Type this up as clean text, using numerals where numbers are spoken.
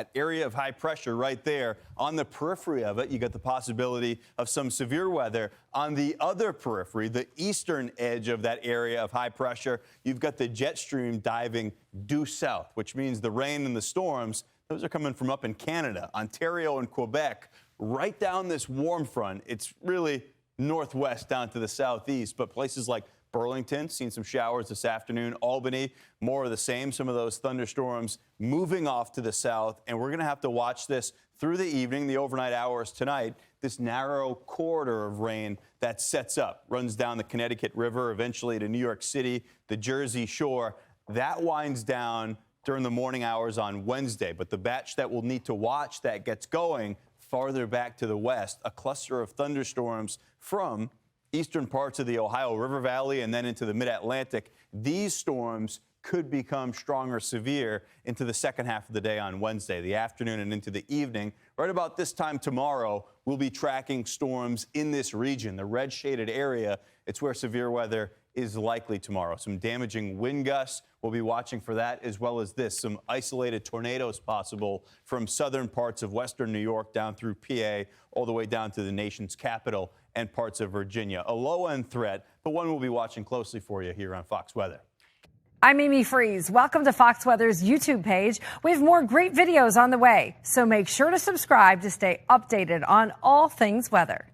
that area of high pressure right there. On the periphery of it, you got the possibility of some severe weather. On the other periphery, the eastern edge of that area of high pressure, you've got the jet stream diving due south, which means the rain and the storms, those are coming from up in Canada, Ontario and Quebec, right down this warm front. It's really northwest down to the southeast, but places like Burlington, seen some showers this afternoon. Albany, more of the same. Some of those thunderstorms moving off to the south, and we're going to have to watch this through the evening, the overnight hours tonight. This narrow corridor of rain that sets up, runs down the Connecticut River, eventually to New York City, the Jersey Shore. That winds down during the morning hours on Wednesday, but the batch that we'll need to watch that gets going farther back to the west, a cluster of thunderstorms from eastern parts of the Ohio River Valley and then into the mid-Atlantic. These storms could become strong or severe into the second half of the day on Wednesday, the afternoon and into the evening. Right about this time tomorrow, we'll be tracking storms in this region, the red shaded area. It's where severe weather is likely tomorrow. Some damaging wind gusts. We'll be watching for that, as well as this, some isolated tornadoes possible from southern parts of western New York down through PA, all the way down to the nation's capital and parts of Virginia. A low-end threat, but one we'll be watching closely for you here on Fox Weather. I'm Amy Freeze. Welcome to Fox Weather's YouTube page. We have more great videos on the way, so make sure to subscribe to stay updated on all things weather.